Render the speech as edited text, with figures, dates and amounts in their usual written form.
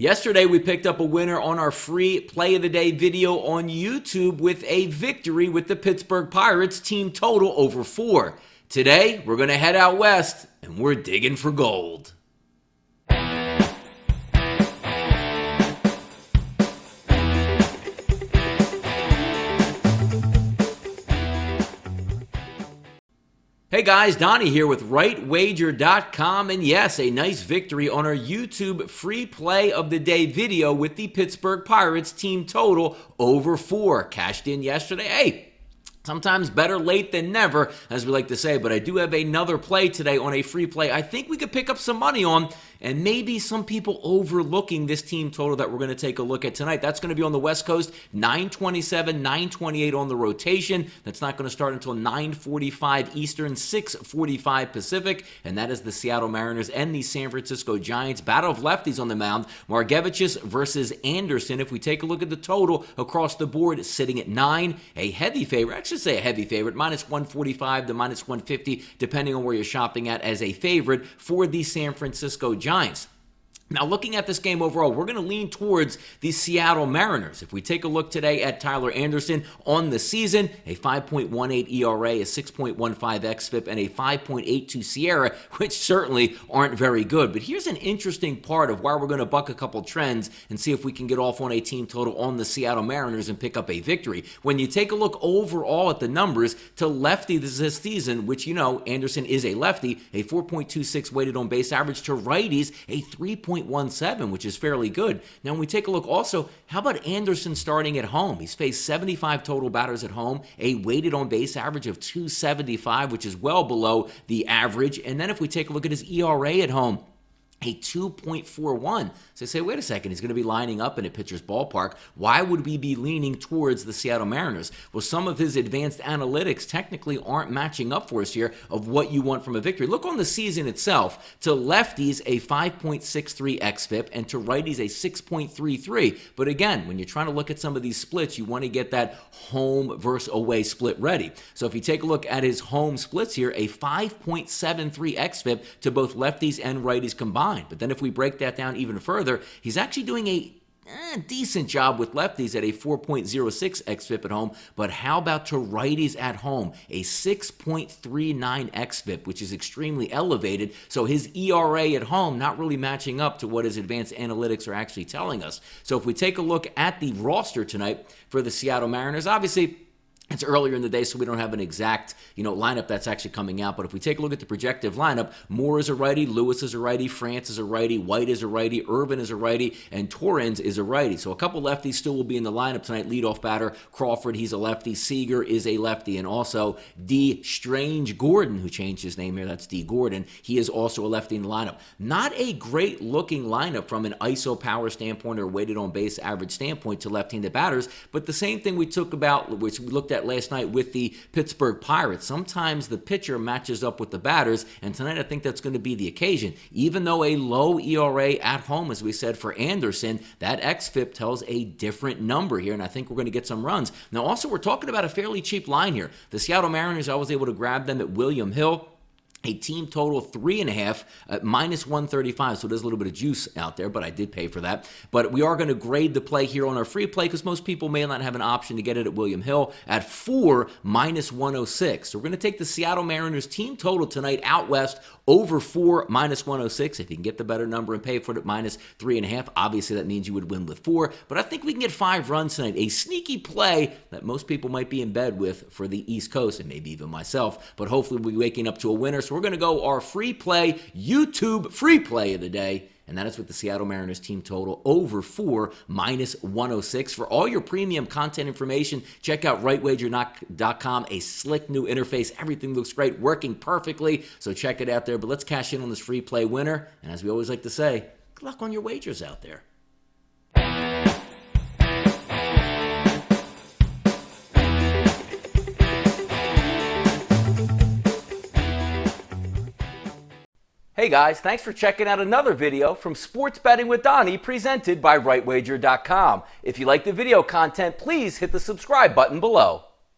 Yesterday, we picked up a winner on our free Play of the Day video on YouTube with a victory with the Pittsburgh Pirates team total over 4. Today, we're going to head out west, and we're digging for gold. Hey guys, Donnie here with RightWager.com, and yes, a nice victory on our YouTube free Play of the Day video with the Pittsburgh Pirates team total over 4. Cashed in yesterday. Hey, sometimes better late than never, as we like to say, but I do have another play today on a free play I think we could pick up some money on, and maybe some people overlooking this team total that we're going to take a look at tonight. That's going to be on the West Coast, 9:27, 9:28 on the rotation. That's not going to start until 9:45 Eastern, 6:45 Pacific, and that is the Seattle Mariners and the San Francisco Giants. Battle of lefties on the mound, Margevicius versus Anderson. If we take a look at the total across the board, sitting at 9, a heavy favorite. I should say a heavy favorite, minus 145 to minus 150, depending on where you're shopping at, as a favorite for the San Francisco Giants. Now, looking at this game overall, we're going to lean towards the Seattle Mariners. If we take a look today at Tyler Anderson on the season, a 5.18 ERA, a 6.15 xFIP, and a 5.82 SIERA, which certainly aren't very good. But here's an interesting part of why we're going to buck a couple trends and see if we can get off on a team total on the Seattle Mariners and pick up a victory. When you take a look overall at the numbers to lefty this season, which you know Anderson is a lefty, a 4.26 weighted on base average, to righties, a 3.17, which is fairly good. Now, when we take a look also, how about Anderson starting at home? He's faced 75 total batters at home, a weighted on base average of 275, which is well below the average. And then if we take a look at his ERA at home, a 2.41. So say, wait a second, he's going to be lining up in a pitcher's ballpark. Why would we be leaning towards the Seattle Mariners? Well, some of his advanced analytics technically aren't matching up for us here of what you want from a victory. Look on the season itself. To lefties, a 5.63 xFIP, and to righties, a 6.33. But again, when you're trying to look at some of these splits, you want to get that home versus away split ready. So if you take a look at his home splits here, a 5.73 xFIP to both lefties and righties combined. But then if we break that down even further, he's actually doing a decent job with lefties at a 4.06 xFIP at home. But how about to righties at home? A 6.39 xFIP, which is extremely elevated. So his ERA at home not really matching up to what his advanced analytics are actually telling us. So if we take a look at the roster tonight for the Seattle Mariners, obviously it's earlier in the day, so we don't have an exact, lineup that's actually coming out. But if we take a look at the projective lineup, Moore is a righty, Lewis is a righty, France is a righty, White is a righty, Irvin is a righty, and Torrens is a righty. So a couple lefties still will be in the lineup tonight. Leadoff batter, Crawford, he's a lefty. Seager is a lefty. And also D. Strange Gordon, who changed his name here, that's D. Gordon. He is also a lefty in the lineup. Not a great looking lineup from an ISO power standpoint or weighted on base average standpoint to left-handed batters. But the same thing we looked at last night with the Pittsburgh Pirates. Sometimes the pitcher matches up with the batters, and tonight I think that's going to be the occasion. Even though a low ERA at home, as we said, for Anderson, that xFIP tells a different number here, and I think we're going to get some runs. Now, also, we're talking about a fairly cheap line here. The Seattle Mariners, I was able to grab them at William Hill. A team total 3.5 at minus 135, so there's a little bit of juice out there, but I did pay for that. But we are going to grade the play here on our free play because most people may not have an option to get it at William Hill at 4 minus 106. So we're going to take the Seattle Mariners team total tonight out west over 4 minus 106. If you can get the better number and pay for it at minus 3.5, obviously that means you would win with 4. But I think we can get 5 runs tonight. A sneaky play that most people might be in bed with for the East Coast, and maybe even myself. But hopefully we'll be waking up to a winner. So we're going to go our free play, YouTube free play of the day, and that is with the Seattle Mariners team total over 4 minus 106. For all your premium content information, check out RightWager.com, a slick new interface. Everything looks great, working perfectly, so check it out there. But let's cash in on this free play winner, and as we always like to say, good luck on your wagers out there. Hey guys, thanks for checking out another video from Sports Betting with Donnie, presented by RightWager.com. If you like the video content, please hit the subscribe button below.